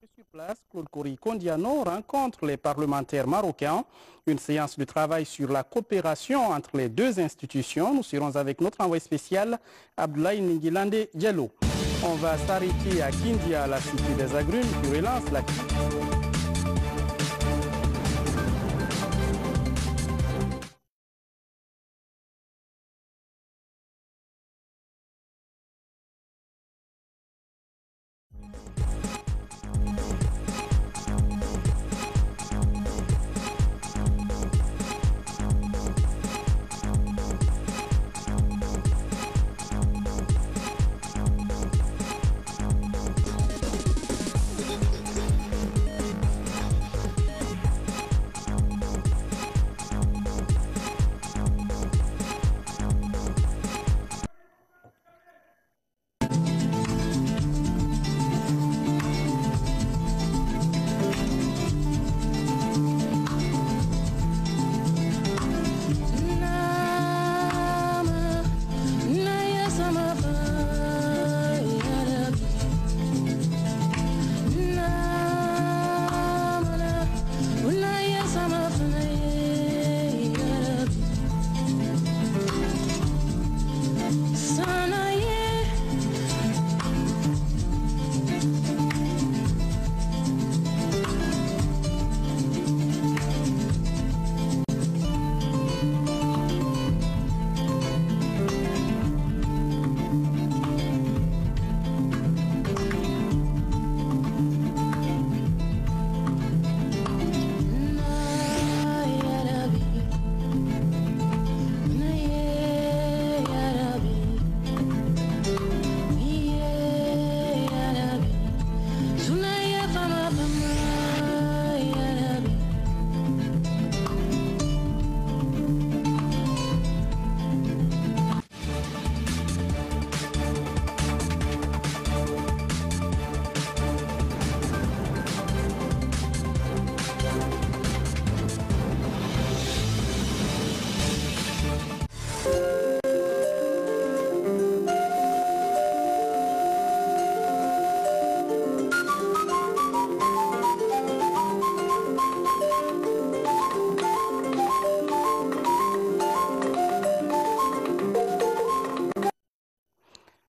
Sur place, Claude Kory Kondiano rencontre les parlementaires marocains. Une séance de travail sur la coopération entre les deux institutions. Nous serons avec notre envoyé spécial, Abdoulaye Ningilande Diallo. On va s'arrêter à Kindia, la cité des agrumes, qui relance la...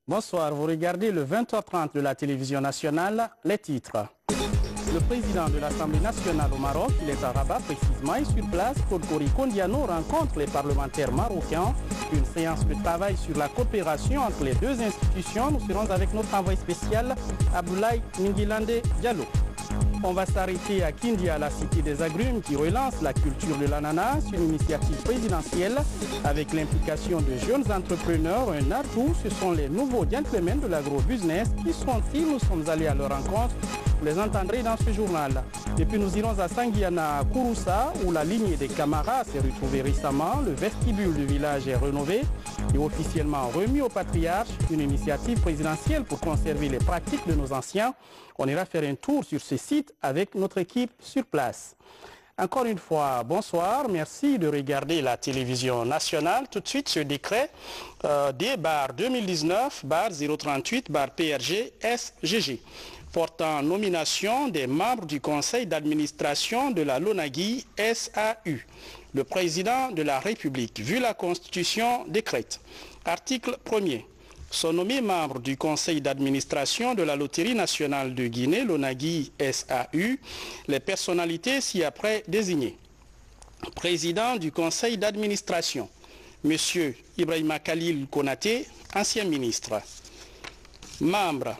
Bonsoir, vous regardez le 20h30 de la télévision nationale, les titres. Le président de l'Assemblée nationale au Maroc, il est à Rabat précisément, et sur place, Claude Kory Kondiano rencontre les parlementaires marocains. Une séance de travail sur la coopération entre les deux institutions. Nous serons avec notre envoyé spécial, Abdoulaye Ningilande Diallo. On va s'arrêter à Kindia, la cité des agrumes, qui relance la culture de l'ananas, une initiative présidentielle avec l'implication de jeunes entrepreneurs. Un atout, ce sont les nouveaux gentlemen de l'agro-business. Qui sont-ils? Nous sommes allés à leur rencontre. Vous les entendrez dans ce journal. Et puis nous irons à Sanguiana, à Kouroussa, où la lignée des Camara s'est retrouvée récemment. Le vestibule du village est rénové et officiellement remis au patriarche. Une initiative présidentielle pour conserver les pratiques de nos anciens. On ira faire un tour sur ce site avec notre équipe sur place. Encore une fois, bonsoir. Merci de regarder la télévision nationale. Tout de suite, ce décret des barres 2019, barre 038, barre PRG, SGG, portant nomination des membres du conseil d'administration de la LONAGUI SAU. Le président de la République, vu la Constitution, décrète. Article 1er. Sont nommés membres du conseil d'administration de la Loterie nationale de Guinée, LONAGUI SAU, les personnalités ci-après désignées. Président du conseil d'administration, M. Ibrahima Khalil Konaté, ancien ministre. Membre,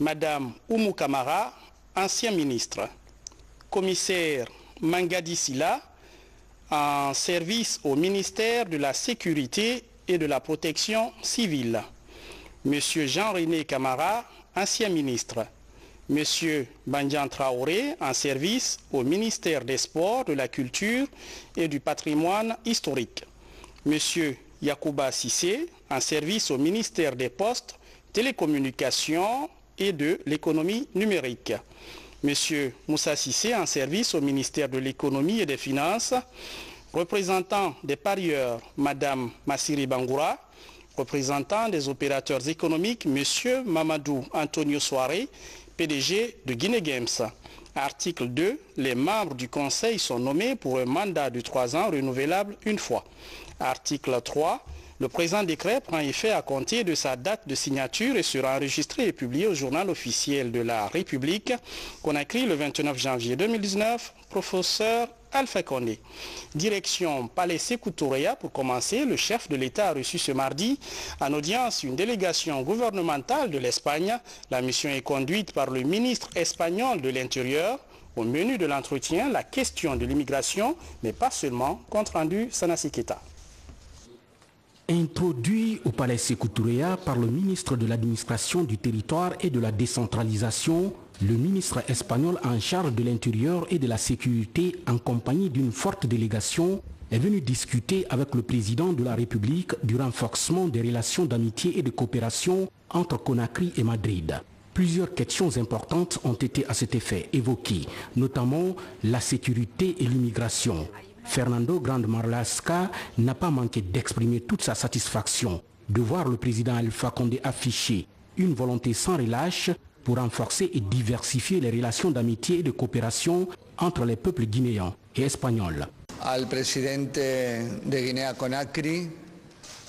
Mme Oumou Kamara, ancien ministre. Commissaire Mangadi Sila, en service au ministère de la Sécurité et de la Protection civile. Monsieur Jean-René Camara, ancien ministre. Monsieur Bandian Traoré, en service au ministère des Sports, de la Culture et du Patrimoine historique. Monsieur Yacouba Sissé, en service au ministère des Postes, Télécommunications et de l'économie numérique. Monsieur Moussa Sissé, en service au ministère de l'économie et des finances. Représentant des parieurs, Madame Massiri Bangoura. Représentant des opérateurs économiques, Monsieur Mamadou Antonio Soare, PDG de Guinée Games. Article 2. Les membres du Conseil sont nommés pour un mandat de 3 ans renouvelable une fois. Article 3. Le présent décret prend effet à compter de sa date de signature et sera enregistré et publié au journal officiel de la République, Conakry le 29 janvier 2019, professeur Alpha Condé. Direction Palais Sékou Touré pour commencer, le chef de l'État a reçu ce mardi en audience une délégation gouvernementale de l'Espagne. La mission est conduite par le ministre espagnol de l'Intérieur. Au menu de l'entretien, la question de l'immigration, mais pas seulement, compte rendu Sanassi Keita. Introduit au Palais Sékou Touré par le ministre de l'Administration du Territoire et de la Décentralisation, le ministre espagnol en charge de l'Intérieur et de la Sécurité, en compagnie d'une forte délégation, est venu discuter avec le président de la République du renforcement des relations d'amitié et de coopération entre Conakry et Madrid. Plusieurs questions importantes ont été à cet effet évoquées, notamment la sécurité et l'immigration. Fernando Grande Marlaska n'a pas manqué d'exprimer toute sa satisfaction de voir le président Alpha Condé afficher une volonté sans relâche pour renforcer et diversifier les relations d'amitié et de coopération entre les peuples guinéens et espagnols. Al presidente de Guinea-Conakry,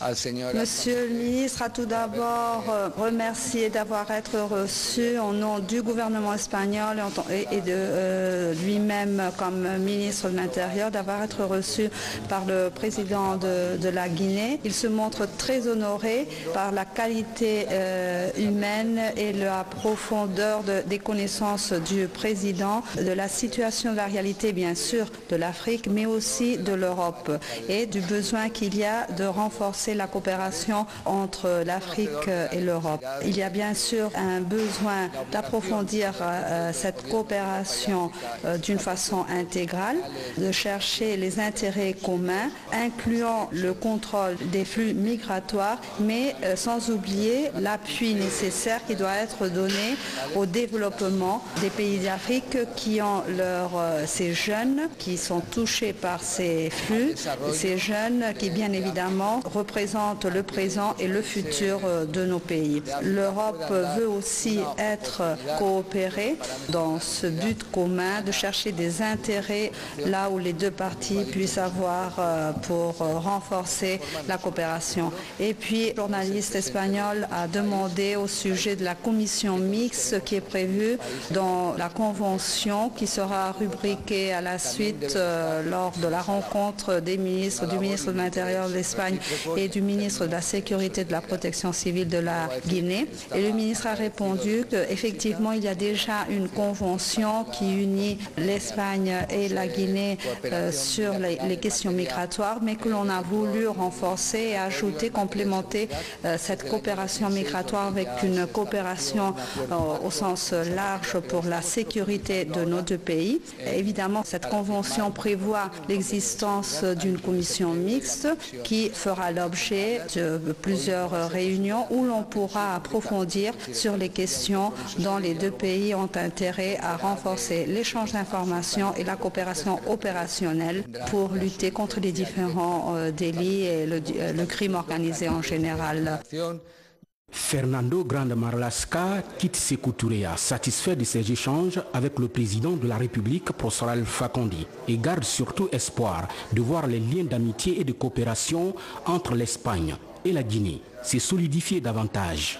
Monsieur le ministre a tout d'abord remercié d'avoir été reçu au nom du gouvernement espagnol et de lui-même comme ministre de l'Intérieur, d'avoir été reçu par le président de la Guinée. Il se montre très honoré par la qualité humaine et la profondeur des connaissances du président, de la situation de la réalité bien sûr de l'Afrique, mais aussi de l'Europe et du besoin qu'il y a de renforcer la coopération entre l'Afrique et l'Europe. Il y a bien sûr un besoin d'approfondir cette coopération d'une façon intégrale, de chercher les intérêts communs, incluant le contrôle des flux migratoires, mais sans oublier l'appui nécessaire qui doit être donné au développement des pays d'Afrique qui ont ces jeunes qui sont touchés par ces flux, ces jeunes qui bien évidemment représentent le présent et le futur de nos pays. L'Europe veut aussi être coopérée dans ce but commun de chercher des intérêts là où les deux parties puissent avoir pour renforcer la coopération. Et puis, le journaliste espagnol a demandé au sujet de la commission mixte qui est prévue dans la convention qui sera rubriquée à la suite lors de la rencontre des ministres, du ministre de l'Intérieur de l'Espagne et du ministre de la Sécurité et de la Protection civile de la Guinée. Et le ministre a répondu qu'effectivement, il y a déjà une convention qui unit l'Espagne et la Guinée sur les questions migratoires, mais que l'on a voulu renforcer et ajouter, complémenter cette coopération migratoire avec une coopération au sens large pour la sécurité de nos deux pays. Évidemment, cette convention prévoit l'existence d'une commission mixte qui fera l'objet de plusieurs réunions où l'on pourra approfondir sur les questions dont les deux pays ont intérêt à renforcer l'échange d'informations et la coopération opérationnelle pour lutter contre les différents délits et le crime organisé en général. Fernando Grande Marlaska quitte Sékou Touré, satisfait de ses échanges avec le président de la République, professeur Alpha Condé, et garde surtout espoir de voir les liens d'amitié et de coopération entre l'Espagne et la Guinée se solidifier davantage.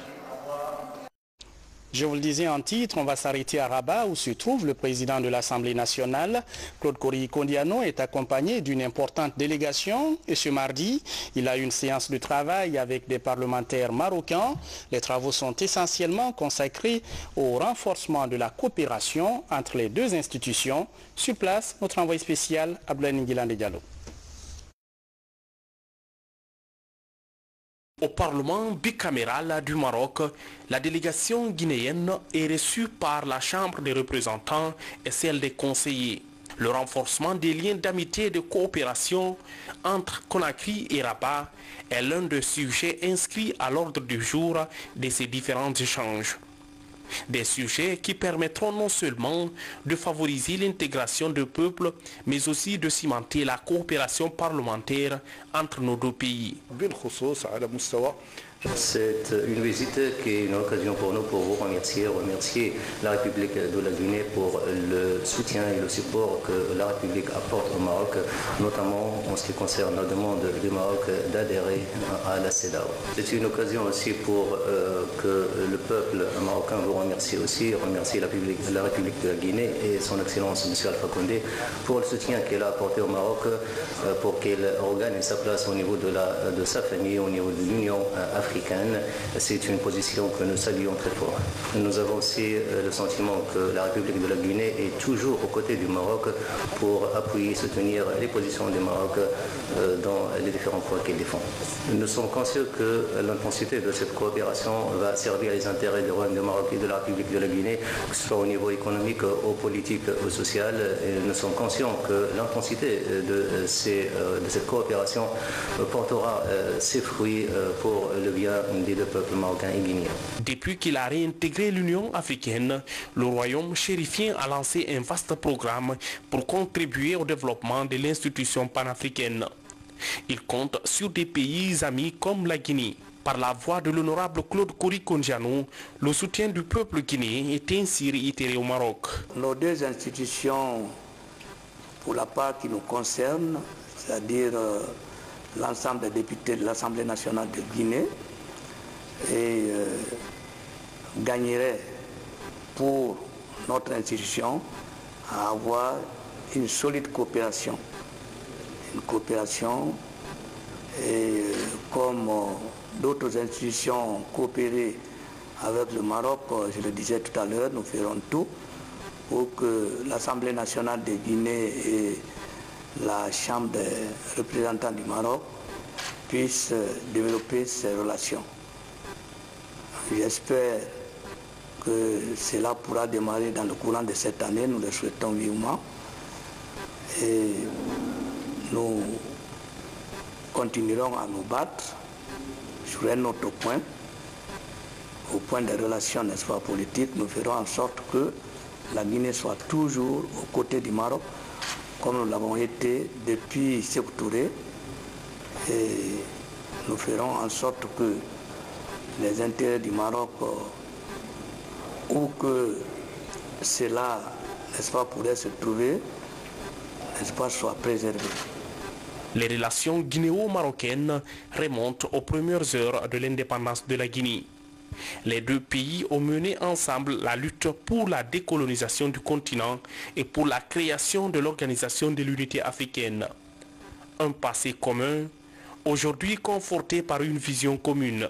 Je vous le disais en titre, on va s'arrêter à Rabat où se trouve le président de l'Assemblée nationale. Claude Kory Kondiano est accompagné d'une importante délégation et ce mardi, il a une séance de travail avec des parlementaires marocains. Les travaux sont essentiellement consacrés au renforcement de la coopération entre les deux institutions. Sur place, notre envoyé spécial Abdoulaye Nguilande Diallo. Au Parlement bicaméral du Maroc, la délégation guinéenne est reçue par la Chambre des représentants et celle des conseillers. Le renforcement des liens d'amitié et de coopération entre Conakry et Rabat est l'un des sujets inscrits à l'ordre du jour de ces différents échanges. Des sujets qui permettront non seulement de favoriser l'intégration de peuples, mais aussi de cimenter la coopération parlementaire entre nos deux pays. C'est une visite qui est une occasion pour nous pour vous remercier la République de la Guinée pour le soutien et le support que la République apporte au Maroc, notamment en ce qui concerne la demande du Maroc d'adhérer à la CEDEAO. C'est une occasion aussi pour que le peuple marocain vous remercie aussi, remercie la République de la Guinée et son Excellence M. Alpha Condé pour le soutien qu'elle a apporté au Maroc pour qu'elle regagne sa place au niveau de sa famille, au niveau de l'Union africaine. C'est une position que nous saluons très fort. Nous avons aussi le sentiment que la République de la Guinée est toujours aux côtés du Maroc pour appuyer et soutenir les positions du Maroc dans les différents points qu'il défend. Nous sommes conscients que l'intensité de cette coopération va servir les intérêts du Royaume du Maroc et de la République de la Guinée, que ce soit au niveau économique, au politique, au social. Et nous sommes conscients que l'intensité de cette coopération portera ses fruits pour le bien des deux peuples marocains et guinéens. Depuis qu'il a réintégré l'Union africaine, le royaume chérifien a lancé un vaste programme pour contribuer au développement de l'institution panafricaine. Il compte sur des pays amis comme la Guinée. Par la voix de l'honorable Claude Kory Kondiano, le soutien du peuple guinéen est ainsi réitéré au Maroc. Nos deux institutions, pour la part qui nous concerne, c'est-à-dire l'ensemble des députés de l'Assemblée nationale de Guinée, gagnerait pour notre institution à avoir une solide coopération. Une coopération comme d'autres institutions ont coopéré avec le Maroc, je le disais tout à l'heure, nous ferons tout pour que l'Assemblée nationale de Guinée et la Chambre des représentants du Maroc puissent développer ces relations. J'espère que cela pourra démarrer dans le courant de cette année, nous le souhaitons vivement. Et nous continuerons à nous battre sur un autre point, au point des relations, n'est-ce pas, politiques. Nous ferons en sorte que la Guinée soit toujours aux côtés du Maroc, comme nous l'avons été depuis Sékou Touré. Et nous ferons en sorte que les intérêts du Maroc, où que cela, n'est-ce pas, pourrait se trouver, n'est-ce pas, soient préservés. Les relations guinéo-marocaines remontent aux premières heures de l'indépendance de la Guinée. Les deux pays ont mené ensemble la lutte pour la décolonisation du continent et pour la création de l'Organisation de l'Unité africaine. Un passé commun, aujourd'hui conforté par une vision commune,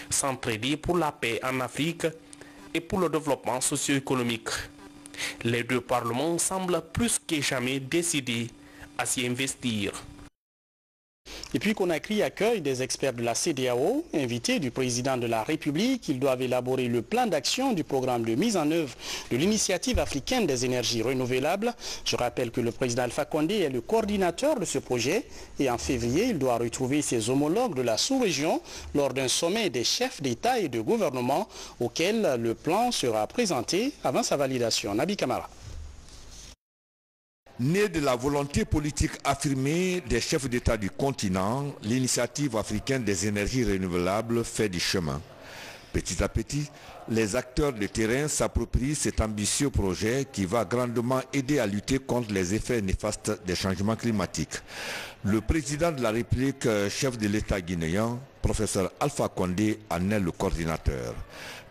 s'entraider pour la paix en Afrique et pour le développement socio-économique. Les deux parlements semblent plus que jamais décidés à s'y investir. Et puis Conakry accueille des experts de la CEDEAO, invités du président de la République. Ils doivent élaborer le plan d'action du programme de mise en œuvre de l'initiative africaine des énergies renouvelables. Je rappelle que le président Alpha Condé est le coordinateur de ce projet et en février, il doit retrouver ses homologues de la sous-région lors d'un sommet des chefs d'État et de gouvernement auquel le plan sera présenté avant sa validation. Nabi Kamara. Née de la volonté politique affirmée des chefs d'État du continent, l'initiative africaine des énergies renouvelables fait du chemin. Petit à petit, les acteurs de terrain s'approprient cet ambitieux projet qui va grandement aider à lutter contre les effets néfastes des changements climatiques. Le président de la République, chef de l'État guinéen, professeur Alpha Condé, en est le coordinateur.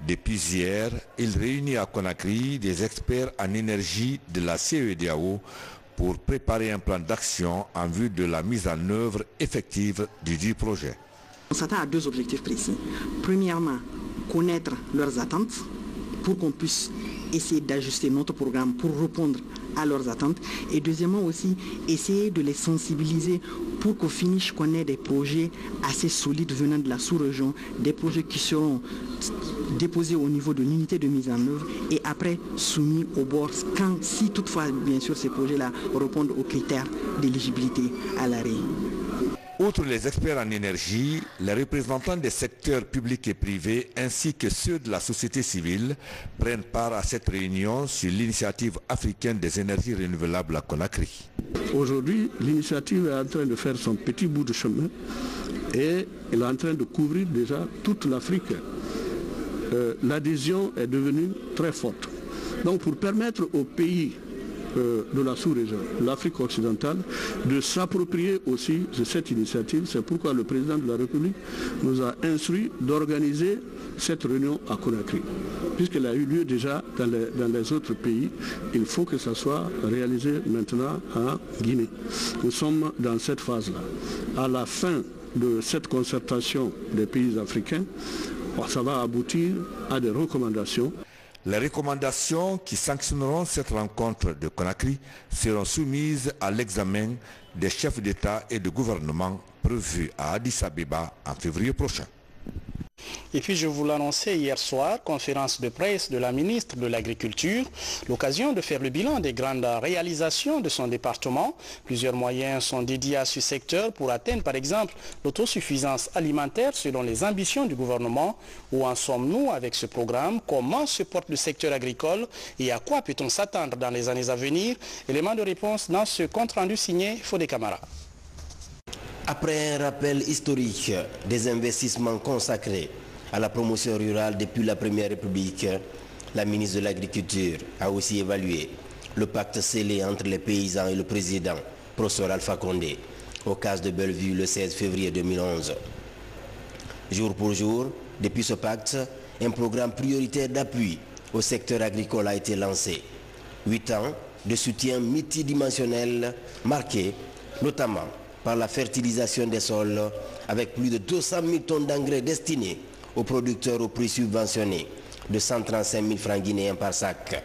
Depuis hier, il réunit à Conakry des experts en énergie de la CEDEAO pour préparer un plan d'action en vue de la mise en œuvre effective du projet. On s'attend à deux objectifs précis. Premièrement, connaître leurs attentes pour qu'on puisse essayer d'ajuster notre programme pour répondre à leurs attentes. Et deuxièmement aussi, essayer de les sensibiliser pour qu'au finish, qu'on ait des projets assez solides venant de la sous-région, des projets qui seront déposés au niveau de l'unité de mise en œuvre et après soumis au board si toutefois, bien sûr, ces projets-là répondent aux critères d'éligibilité à l'arrêt. Outre les experts en énergie, les représentants des secteurs publics et privés ainsi que ceux de la société civile prennent part à cette réunion sur l'initiative africaine des énergies renouvelables à Conakry. Aujourd'hui, l'initiative est en train de faire son petit bout de chemin Et il est en train de couvrir déjà toute l'Afrique. L'adhésion est devenue très forte. Donc pour permettre aux pays de la sous-région, l'Afrique occidentale, de s'approprier aussi de cette initiative, c'est pourquoi le président de la République nous a instruit d'organiser cette réunion à Conakry. Puisqu'elle a eu lieu déjà dans les autres pays, il faut que ça soit réalisé maintenant en Guinée. Nous sommes dans cette phase-là. À la fin de cette concertation des pays africains, ça va aboutir à des recommandations. Les recommandations qui sanctionneront cette rencontre de Conakry seront soumises à l'examen des chefs d'État et de gouvernement prévus à Addis Abeba en février prochain. Et puis je vous l'annonçais hier soir, conférence de presse de la ministre de l'Agriculture, l'occasion de faire le bilan des grandes réalisations de son département. Plusieurs moyens sont dédiés à ce secteur pour atteindre par exemple l'autosuffisance alimentaire selon les ambitions du gouvernement. Où en sommes-nous avec ce programme? Comment se porte le secteur agricole et à quoi peut-on s'attendre dans les années à venir? Élément de réponse dans ce compte-rendu signé Fodé Camara. Après un rappel historique des investissements consacrés à la promotion rurale depuis la Première République, la ministre de l'Agriculture a aussi évalué le pacte scellé entre les paysans et le président, professeur Alpha Condé, au CAS de Bellevue le 16 février 2011. Jour pour jour, depuis ce pacte, un programme prioritaire d'appui au secteur agricole a été lancé. 8 ans de soutien multidimensionnel marqué notamment par la fertilisation des sols avec plus de 200 000 tonnes d'engrais destinés aux producteurs au prix subventionné de 135 000 francs guinéens par sac.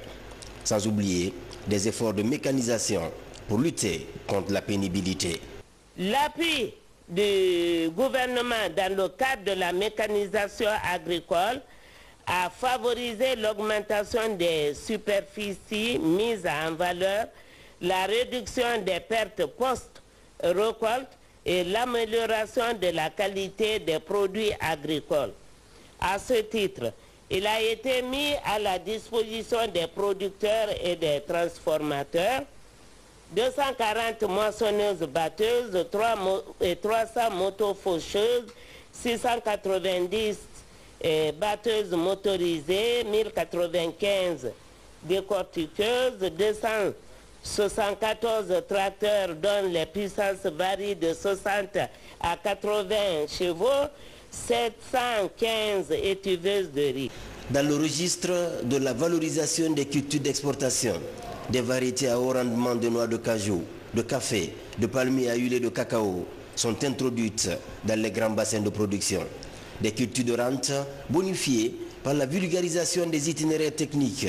Sans oublier des efforts de mécanisation pour lutter contre la pénibilité. L'appui du gouvernement dans le cadre de la mécanisation agricole a favorisé l'augmentation des superficies mises en valeur, la réduction des pertes post-récolte et l'amélioration de la qualité des produits agricoles. À ce titre, il a été mis à la disposition des producteurs et des transformateurs 240 moissonneuses batteuses, 300 motos faucheuses, 690 batteuses motorisées, 1095 décortiqueuses, 274 tracteurs dont les puissances varient de 60 à 80 chevaux, 715 étuveuses de riz. Dans le registre de la valorisation des cultures d'exportation, des variétés à haut rendement de noix de cajou, de café, de palmiers à huile de cacao sont introduites dans les grands bassins de production. Des cultures de rente bonifiées par la vulgarisation des itinéraires techniques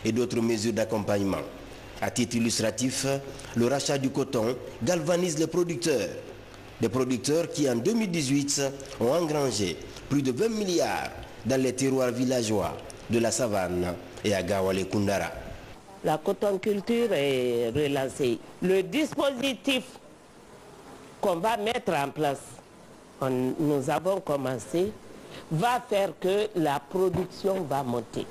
et d'autres mesures d'accompagnement. À titre illustratif, le rachat du coton galvanise les producteurs. Des producteurs qui en 2018 ont engrangé plus de 20 milliards dans les terroirs villageois de la savane et à Gawale-Kundara. La cotonculture est relancée. Le dispositif qu'on va mettre en place, nous avons commencé, va faire que la production va monter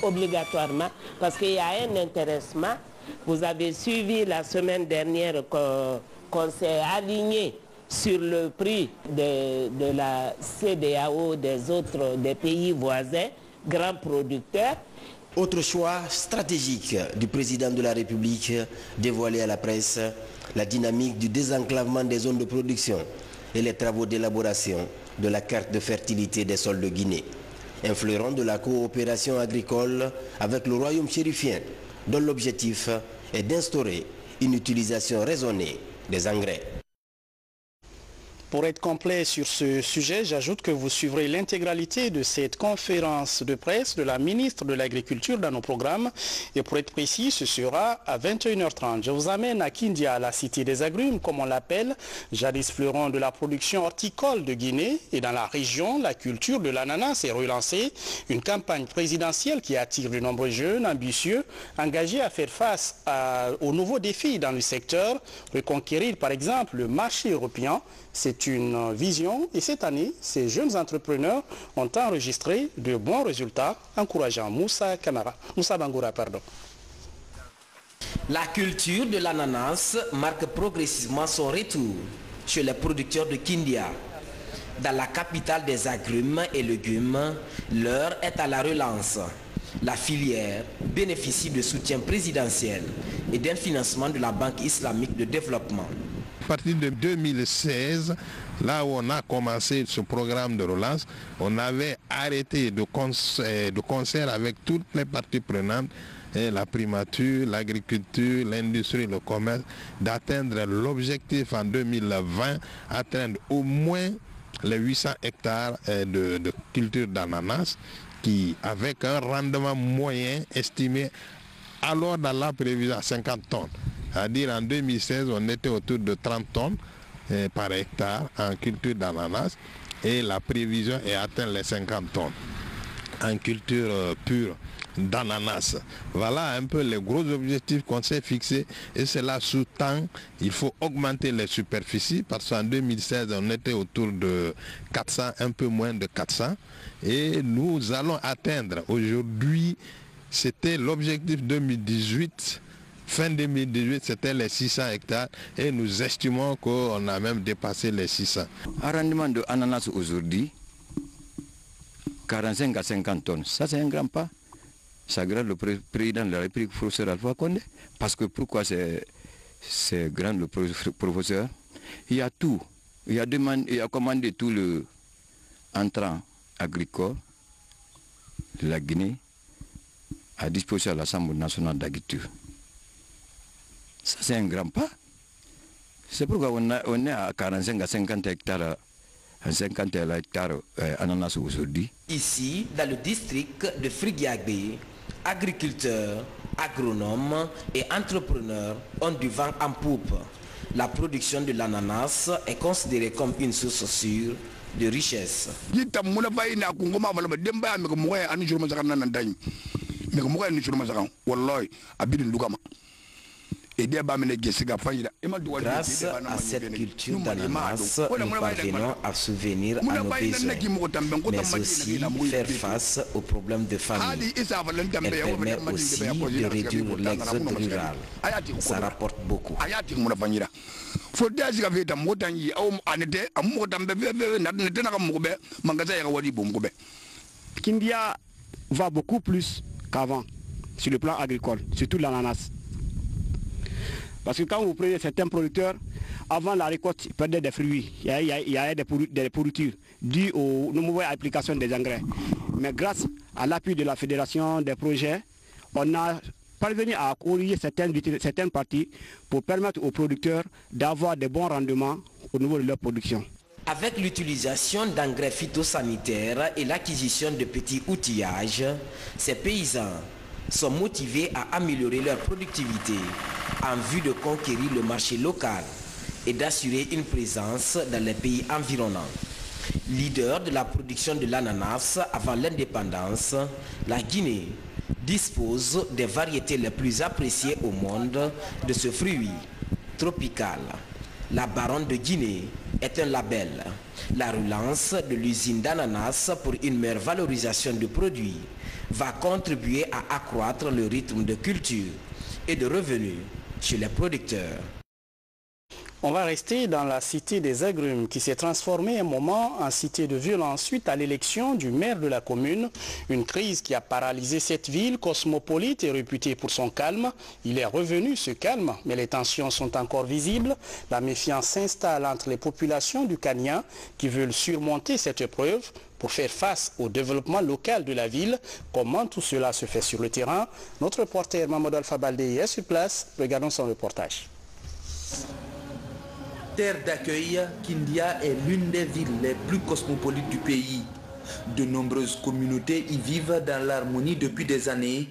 obligatoirement parce qu'il y a un intéressement. Vous avez suivi la semaine dernière qu'on s'est aligné sur le prix de la CEDEAO des pays voisins, grands producteurs. Autre choix stratégique du président de la République dévoilé à la presse, la dynamique du désenclavement des zones de production et les travaux d'élaboration de la carte de fertilité des sols de Guinée, un fleuron de la coopération agricole avec le royaume chérifien, dont l'objectif est d'instaurer une utilisation raisonnée des engrais. Pour être complet sur ce sujet, j'ajoute que vous suivrez l'intégralité de cette conférence de presse de la ministre de l'Agriculture dans nos programmes. Et pour être précis, ce sera à 21h30. Je vous amène à Kindia, la cité des agrumes, comme on l'appelle, jadis fleuron de la production horticole de Guinée. Et dans la région, la culture de l'ananas est relancée. Une campagne présidentielle qui attire de nombreux jeunes ambitieux, engagés à faire face aux nouveaux défis dans le secteur. Reconquérir, par exemple, le marché européen. C'est une vision et cette année, ces jeunes entrepreneurs ont enregistré de bons résultats encourageant Moussa Bangoura. La culture de l'ananas marque progressivement son retour chez les producteurs de Kindia. Dans la capitale des agrumes et légumes, l'heure est à la relance. La filière bénéficie de soutien présidentiel et d'un financement de la Banque islamique de développement. À partir de 2016, là où on a commencé ce programme de relance, on avait arrêté de concert avec toutes les parties prenantes, la primature, l'agriculture, l'industrie, le commerce, d'atteindre l'objectif en 2020, atteindre au moins les 800 hectares de culture d'ananas, qui, avec un rendement moyen estimé alors dans la prévision à 50 tonnes. C'est-à-dire en 2016, on était autour de 30 tonnes par hectare en culture d'ananas et la prévision est atteinte les 50 tonnes en culture pure d'ananas. Voilà un peu les gros objectifs qu'on s'est fixés et cela sous-tend il faut augmenter les superficies parce qu'en 2016 on était autour de 400, un peu moins de 400 et nous allons atteindre aujourd'hui, c'était l'objectif 2018, fin 2018 c'était les 600 hectares et nous estimons qu'on a même dépassé les 600. Un rendement de ananas aujourd'hui 45 à 50 tonnes, ça c'est un grand pas. Ça grande le président de la République, professeur Alpha Condé. Parce que pourquoi c'est grand le professeur? Il y a tout. Il a commandé tout le entrant agricole de la Guinée à disposition de l'Assemblée nationale d'agriculture. Ça c'est un grand pas. C'est pourquoi on est à 45 à 50 hectares. 50 hectares ananas aujourd'hui. Ici, dans le district de Frigiagbé, agriculteurs, agronomes et entrepreneurs ont du vent en poupe. La production de l'ananas est considérée comme une source sûre de richesse. Grâce à cette culture d'ananas, nous parvenons à subvenir à nos besoins, mais aussi faire face aux problèmes de famille. Elle permet aussi de réduire l'exode rural. Ça rapporte beaucoup. Kindia va beaucoup plus qu'avant sur le plan agricole, surtout l'ananas. Parce que quand vous prenez certains producteurs, avant la récolte, ils perdaient des fruits. Il y a des pourritures dues aux nouvelles applications des engrais. Mais grâce à l'appui de la fédération des projets, on a parvenu à corriger certaines parties pour permettre aux producteurs d'avoir de bons rendements au niveau de leur production. Avec l'utilisation d'engrais phytosanitaires et l'acquisition de petits outillages, ces paysans sont motivés à améliorer leur productivité en vue de conquérir le marché local et d'assurer une présence dans les pays environnants. Leader de la production de l'ananas avant l'indépendance, la Guinée dispose des variétés les plus appréciées au monde de ce fruit tropical. La Baronne de Guinée est un label. La relance de l'usine d'ananas pour une meilleure valorisation du produit va contribuer à accroître le rythme de culture et de revenus chez les producteurs. On va rester dans la cité des agrumes qui s'est transformée un moment en cité de violence suite à l'élection du maire de la commune. Une crise qui a paralysé cette ville cosmopolite et réputée pour son calme. Il est revenu ce calme, mais les tensions sont encore visibles. La méfiance s'installe entre les populations du Kenya qui veulent surmonter cette épreuve pour faire face au développement local de la ville. Comment tout cela se fait sur le terrain? Notre reporter Mamadou Alpha Baldé est sur place. Regardons son reportage. Terre d'accueil, Kindia est l'une des villes les plus cosmopolites du pays. De nombreuses communautés y vivent dans l'harmonie depuis des années.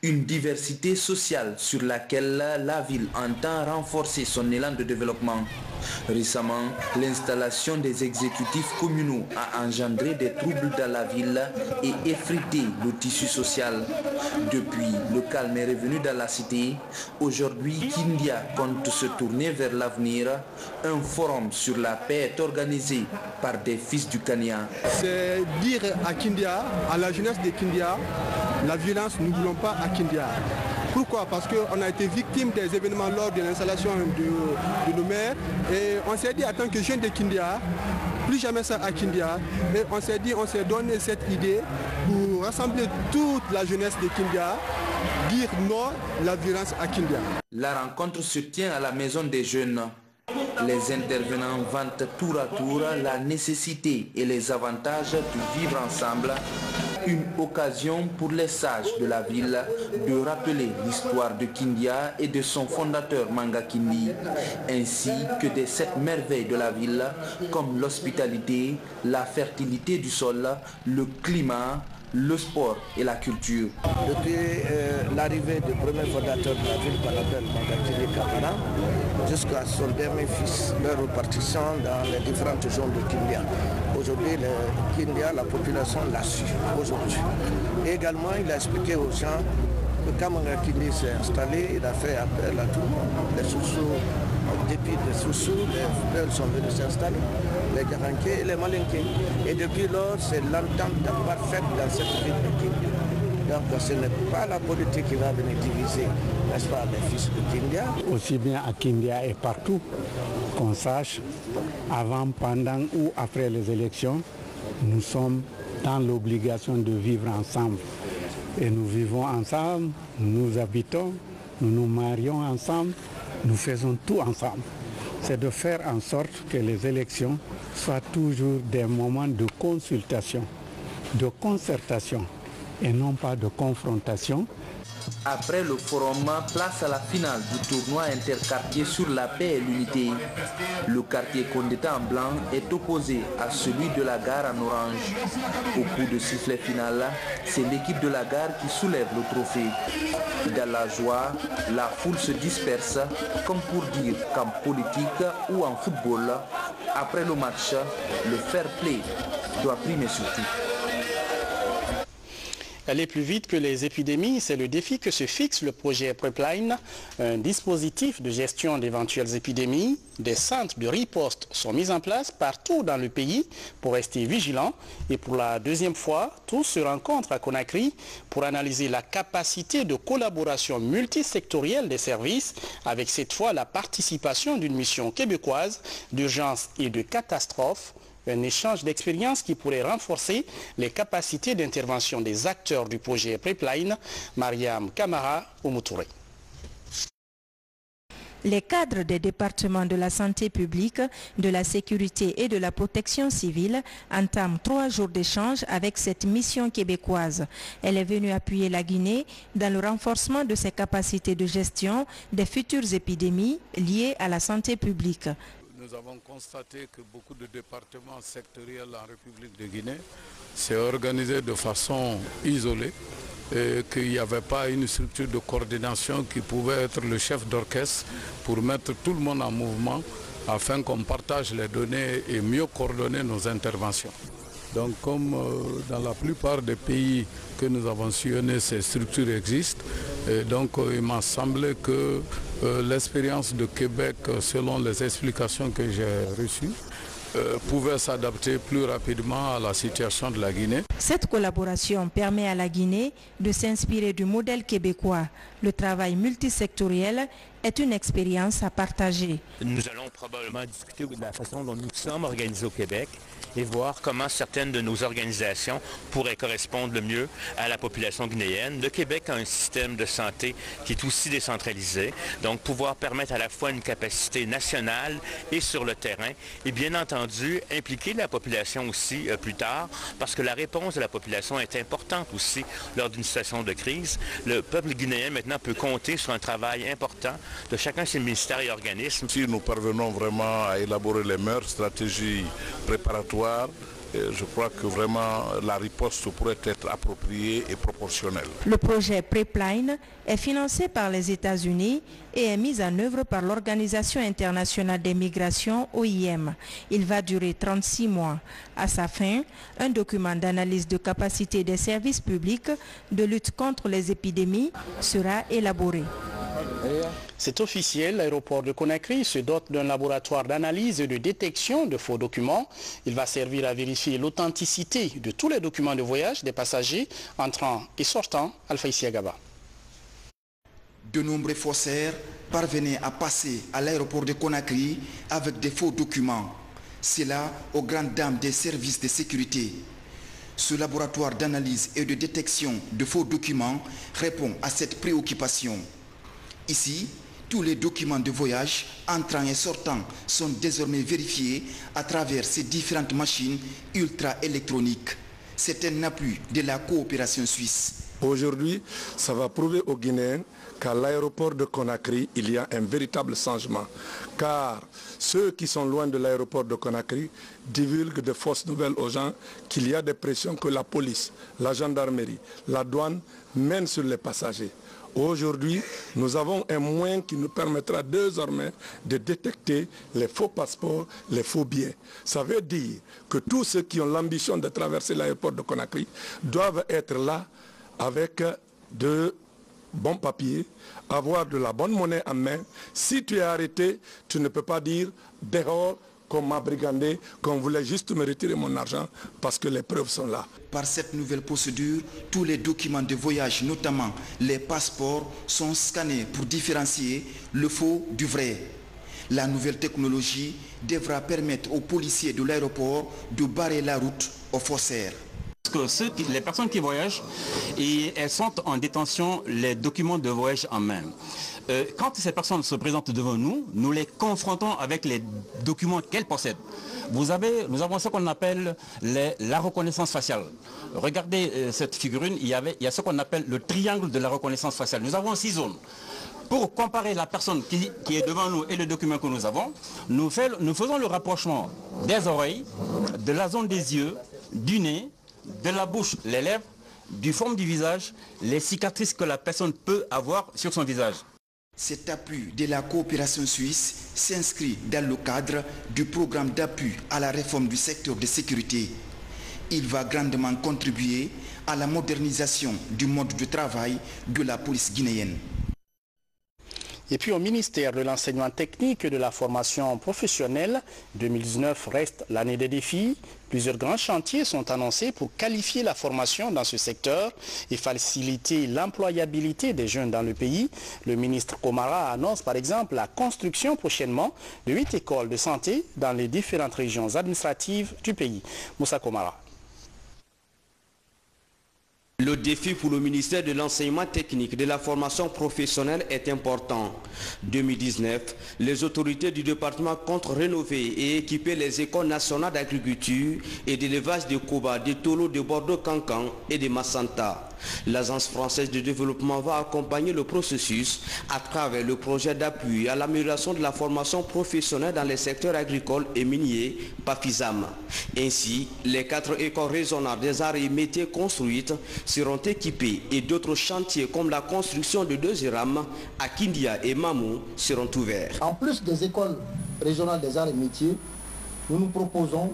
Une diversité sociale sur laquelle la ville entend renforcer son élan de développement. Récemment, l'installation des exécutifs communaux a engendré des troubles dans la ville et effrité le tissu social. Depuis, le calme est revenu dans la cité. Aujourd'hui, Kindia compte se tourner vers l'avenir. Un forum sur la paix est organisé par des fils du Kenya. C'est dire à Kindia, à la jeunesse de Kindia, la violence, nous ne voulons pas à Kindia. Pourquoi? Parce qu'on a été victime des événements lors de l'installation de nos maires. Et on s'est dit, en tant que jeunes de Kindia, plus jamais ça à Kindia. Et on s'est dit, on s'est donné cette idée pour rassembler toute la jeunesse de Kindia, dire non à la violence à Kindia. La rencontre se tient à la maison des jeunes. Les intervenants vantent tour à tour la nécessité et les avantages de vivre ensemble. Une occasion pour les sages de la ville de rappeler l'histoire de Kindia et de son fondateur Manga Kindi, ainsi que des 7 merveilles de la ville comme l'hospitalité, la fertilité du sol, le climat, le sport et la culture. Depuis l'arrivée du premier fondateur de la ville qu'on appelle Manga Kindi Kamara, jusqu'à son dernier fils, leur répartition dans les différentes zones de Kindia. Aujourd'hui, Kindia, la population l'a su aujourd'hui. Et également, il a expliqué aux gens que quand Manga Kindi s'est installé, il a fait appel à tout le monde. Les Soussous, depuis les Soussous, les frères sont venus s'installer, les Garankés et les Malinkés. Et depuis lors, c'est l'entente parfaite dans cette ville de Kindia. Donc ce n'est pas la politique qui va venir diviser, n'est-ce pas, les fils de Kindia. Aussi bien à Kindia et partout, qu'on sache, avant, pendant ou après les élections, nous sommes dans l'obligation de vivre ensemble. Et nous vivons ensemble, nous habitons, nous nous marions ensemble, nous faisons tout ensemble. C'est de faire en sorte que les élections soient toujours des moments de consultation, de concertation, et non pas de confrontation. Après le forum, place à la finale du tournoi interquartier sur la paix et l'unité. Le quartier Condéta en blanc est opposé à celui de la gare en orange. Au coup de sifflet final, c'est l'équipe de la gare qui soulève le trophée. Dans la joie, la foule se disperse, comme pour dire qu'en politique ou en football, après le match, le fair play doit primer surtout. Aller plus vite que les épidémies, c'est le défi que se fixe le projet PrepLine, un dispositif de gestion d'éventuelles épidémies. Des centres de riposte sont mis en place partout dans le pays pour rester vigilants. Et pour la deuxième fois, tous se rencontrent à Conakry pour analyser la capacité de collaboration multisectorielle des services, avec cette fois la participation d'une mission québécoise d'urgence et de catastrophe. Un échange d'expériences qui pourrait renforcer les capacités d'intervention des acteurs du projet PrepLine. Mariam Kamara Oumoutouré. Les cadres des départements de la santé publique, de la sécurité et de la protection civile entament 3 jours d'échange avec cette mission québécoise. Elle est venue appuyer la Guinée dans le renforcement de ses capacités de gestion des futures épidémies liées à la santé publique. Nous avons constaté que beaucoup de départements sectoriels en République de Guinée s'est organisé de façon isolée et qu'il n'y avait pas une structure de coordination qui pouvait être le chef d'orchestre pour mettre tout le monde en mouvement afin qu'on partage les données et mieux coordonner nos interventions. Donc comme dans la plupart des pays que nous avons sillonnés, ces structures existent. Et donc il m'a semblé que l'expérience de Québec, selon les explications que j'ai reçues, pouvait s'adapter plus rapidement à la situation de la Guinée. Cette collaboration permet à la Guinée de s'inspirer du modèle québécois. Le travail multisectoriel est une expérience à partager. Nous allons probablement discuter de la façon dont nous sommes organisés au Québec et voir comment certaines de nos organisations pourraient correspondre le mieux à la population guinéenne. Le Québec a un système de santé qui est aussi décentralisé, donc pouvoir permettre à la fois une capacité nationale et sur le terrain, et bien entendu impliquer la population aussi plus tard, parce que la réponse de la population est importante aussi lors d'une situation de crise. Le peuple guinéen maintenant peut compter sur un travail important de chacun de ses ministères et organismes. Si nous parvenons vraiment à élaborer les meilleures stratégies préparatoires, je crois que vraiment la riposte pourrait être appropriée et proportionnelle. Le projet PrepLine est financé par les États-Unis et est mis en œuvre par l'Organisation internationale des migrations, OIM. Il va durer 36 mois. À sa fin, un document d'analyse de capacité des services publics de lutte contre les épidémies sera élaboré. C'est officiel, l'aéroport de Conakry se dote d'un laboratoire d'analyse et de détection de faux documents. Il va servir à vérifier l'authenticité de tous les documents de voyage des passagers entrant et sortant Alpha Isiagaba. De nombreux faussaires parvenaient à passer à l'aéroport de Conakry avec des faux documents. C'est là aux grandes dames des services de sécurité. Ce laboratoire d'analyse et de détection de faux documents répond à cette préoccupation. Ici, tous les documents de voyage entrant et sortant sont désormais vérifiés à travers ces différentes machines ultra-électroniques. C'est un appui de la coopération suisse. Aujourd'hui, ça va prouver aux Guinéens qu'à l'aéroport de Conakry, il y a un véritable changement. Car ceux qui sont loin de l'aéroport de Conakry divulguent de fausses nouvelles aux gens qu'il y a des pressions que la police, la gendarmerie, la douane mènent sur les passagers. Aujourd'hui, nous avons un moyen qui nous permettra désormais de détecter les faux passeports, les faux billets. Ça veut dire que tous ceux qui ont l'ambition de traverser l'aéroport de Conakry doivent être là avec de bons papiers, avoir de la bonne monnaie en main. Si tu es arrêté, tu ne peux pas dire dehors qu'on m'a brigandé, qu'on voulait juste me retirer mon argent parce que les preuves sont là. Par cette nouvelle procédure, tous les documents de voyage, notamment les passeports, sont scannés pour différencier le faux du vrai. La nouvelle technologie devra permettre aux policiers de l'aéroport de barrer la route aux faussaires. Parce que les personnes qui voyagent, elles sont en détention les documents de voyage en main. Quand ces personnes se présentent devant nous, nous les confrontons avec les documents qu'elles possèdent. Nous avons ce qu'on appelle la reconnaissance faciale. Regardez cette figurine, il y a ce qu'on appelle le triangle de la reconnaissance faciale. Nous avons 6 zones. Pour comparer la personne qui est devant nous et le document que nous avons, nous faisons le rapprochement des oreilles, de la zone des yeux, du nez, de la bouche, les lèvres, du forme du visage, les cicatrices que la personne peut avoir sur son visage. Cet appui de la coopération suisse s'inscrit dans le cadre du programme d'appui à la réforme du secteur de sécurité. Il va grandement contribuer à la modernisation du mode de travail de la police guinéenne. Et puis au ministère de l'enseignement technique et de la formation professionnelle, 2019 reste l'année des défis. Plusieurs grands chantiers sont annoncés pour qualifier la formation dans ce secteur et faciliter l'employabilité des jeunes dans le pays. Le ministre Komara annonce par exemple la construction prochainement de 8 écoles de santé dans les différentes régions administratives du pays. Moussa Komara. Le défi pour le ministère de l'enseignement technique et de la formation professionnelle est important. 2019, les autorités du département comptent rénover et équiper les écoles nationales d'agriculture et d'élevage de Koba, de Tolo, de Bordeaux-Cancan et de Massanta. L'Agence française de développement va accompagner le processus à travers le projet d'appui à l'amélioration de la formation professionnelle dans les secteurs agricoles et miniers, PAFISAM. Ainsi, les 4 écoles régionales des arts et métiers construites seront équipées et d'autres chantiers comme la construction de 2 ERAM à Kindia et Mamou seront ouverts. En plus des écoles régionales des arts et métiers, nous nous proposons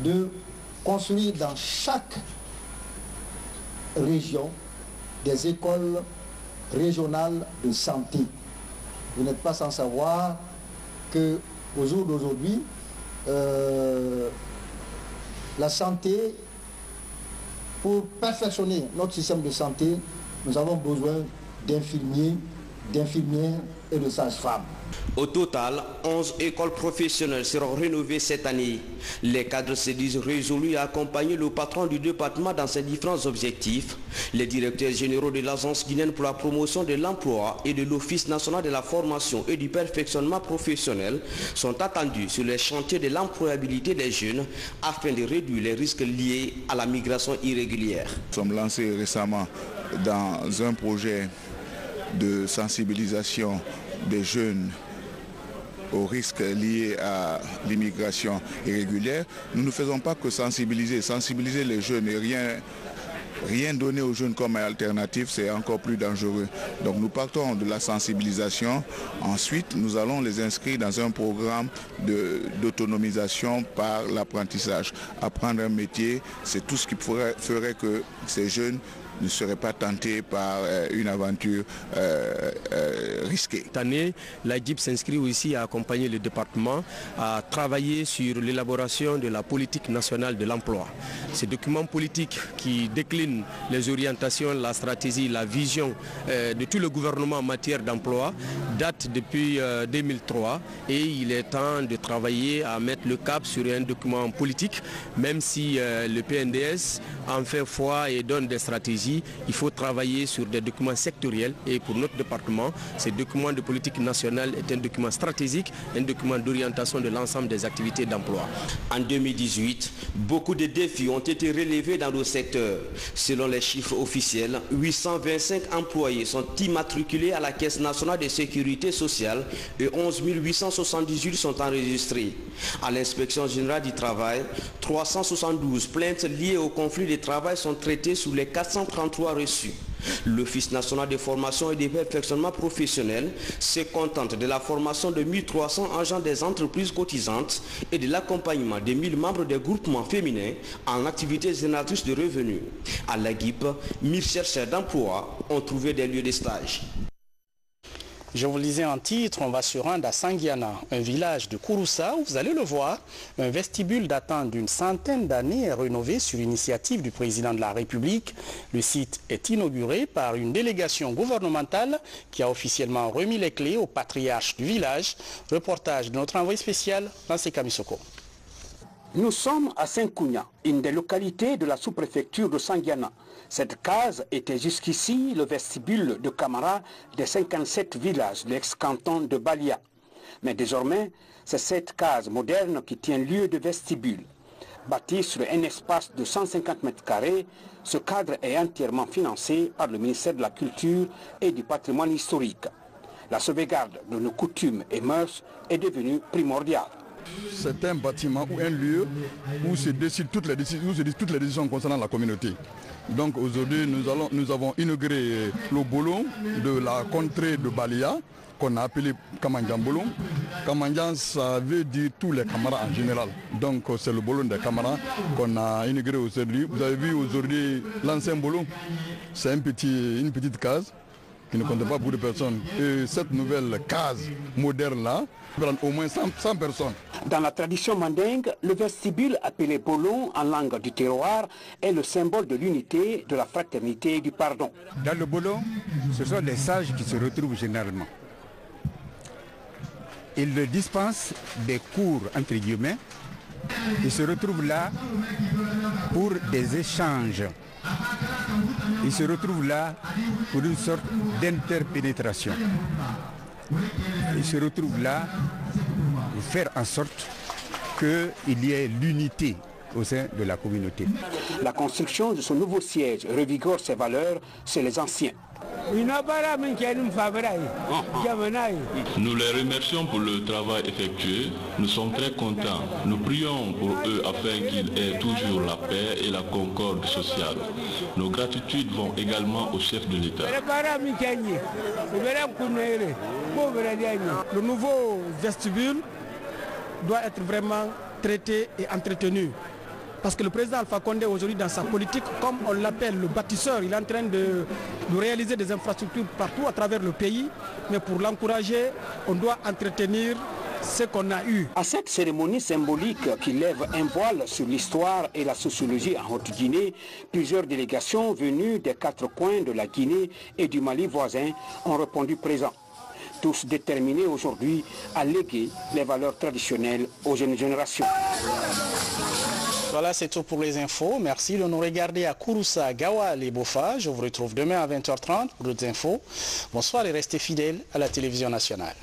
de construire dans chaque région des écoles régionales de santé. Vous n'êtes pas sans savoir qu'au jour d'aujourd'hui, la santé, pour perfectionner notre système de santé, nous avons besoin d'infirmiers, d'infirmières et de sages-femmes. Au total, 11 écoles professionnelles seront rénovées cette année. Les cadres se disent résolus à accompagner le patron du département dans ses différents objectifs. Les directeurs généraux de l'Agence guinéenne pour la promotion de l'emploi et de l'Office national de la formation et du perfectionnement professionnel sont attendus sur les chantiers de l'employabilité des jeunes afin de réduire les risques liés à la migration irrégulière. Nous sommes lancés récemment dans un projet de sensibilisation des jeunes aux risques liés à l'immigration irrégulière. Nous ne faisons pas que sensibiliser les jeunes et rien donner aux jeunes comme alternative, c'est encore plus dangereux. Donc nous partons de la sensibilisation. Ensuite, nous allons les inscrire dans un programme d'autonomisation par l'apprentissage. Apprendre un métier, c'est tout ce qui ferait que ces jeunes ne serait pas tenté par une aventure risquée. Cette année, l'AGIP s'inscrit aussi à accompagner le département à travailler sur l'élaboration de la politique nationale de l'emploi. Ces documents politiques qui déclinent les orientations, la stratégie, la vision de tout le gouvernement en matière d'emploi datent depuis 2003 et il est temps de travailler à mettre le cap sur un document politique, même si le PNDS en fait foi et donne des stratégies, il faut travailler sur des documents sectoriels et pour notre département, ce document de politique nationale est un document stratégique, un document d'orientation de l'ensemble des activités d'emploi. En 2018, beaucoup de défis ont été relevés dans le secteur. Selon les chiffres officiels, 825 employés sont immatriculés à la Caisse nationale de sécurité sociale et 11 878 sont enregistrés. À l'inspection générale du travail, 372 plaintes liées au conflit de travail sont traitées sur les 433 reçus. L'Office national de formation et de perfectionnement professionnel se contente de la formation de 1300 agents des entreprises cotisantes et de l'accompagnement de 1000 membres des groupements féminins en activités génératrices de revenus. À l'AGIP, 1000 chercheurs d'emploi ont trouvé des lieux de stage. Je vous lisais en titre, on va se rendre à Sangiana, un village de Kouroussa où vous allez le voir, un vestibule datant d'une centaine d'années est rénové sur initiative du président de la République. Le site est inauguré par une délégation gouvernementale qui a officiellement remis les clés au patriarche du village. Reportage de notre envoyé spécial, Lancé Kamisoko. Nous sommes à Saint-Kounia, une des localités de la sous-préfecture de Sangiana. Cette case était jusqu'ici le vestibule de Camara des 57 villages de l'ex-canton de Balia. Mais désormais, c'est cette case moderne qui tient lieu de vestibule. Bâti sur un espace de 150 mètres carrés, ce cadre est entièrement financé par le ministère de la Culture et du Patrimoine historique. La sauvegarde de nos coutumes et mœurs est devenue primordiale. C'est un bâtiment ou un lieu où se décident toutes les décisions concernant la communauté. Donc aujourd'hui, nous avons inauguré le bolon de la contrée de Balia, qu'on a appelé Kamandjan Bolon. Kamandjan, ça veut dire tous les camarades en général. Donc c'est le bolon des camarades qu'on a inauguré aujourd'hui. Vous avez vu aujourd'hui l'ancien bolon, c'est une petite case qui ne compte pas beaucoup de personnes. Et cette nouvelle case moderne-là, au moins 100 personnes. Dans la tradition mandingue, le vestibule appelé bolon en langue du terroir est le symbole de l'unité, de la fraternité et du pardon. Dans le bolon, ce sont les sages qui se retrouvent généralement. Ils dispensent des cours, entre guillemets. Ils se retrouvent là pour des échanges. Ils se retrouvent là pour une sorte d'interpénétration. Ils se retrouvent là pour faire en sorte qu'il y ait l'unité au sein de la communauté. La construction de ce nouveau siège revigore ses valeurs chez les anciens. Nous les remercions pour le travail effectué. Nous sommes très contents. Nous prions pour eux afin qu'ils aient toujours la paix et la concorde sociale. Nos gratitudes vont également au chef de l'État. Le nouveau vestibule doit être vraiment traité et entretenu. Parce que le président Alpha Condé aujourd'hui dans sa politique, comme on l'appelle le bâtisseur, il est en train de réaliser des infrastructures partout à travers le pays. Mais pour l'encourager, on doit entretenir ce qu'on a eu. À cette cérémonie symbolique qui lève un voile sur l'histoire et la sociologie en Haute-Guinée, plusieurs délégations venues des 4 coins de la Guinée et du Mali voisin ont répondu présent. Tous déterminés aujourd'hui à léguer les valeurs traditionnelles aux jeunes générations. Voilà, c'est tout pour les infos. Merci de nous regarder à Kouroussa, Gawal et Bofa. Je vous retrouve demain à 20h30 pour d'autres infos. Bonsoir et restez fidèles à la télévision nationale.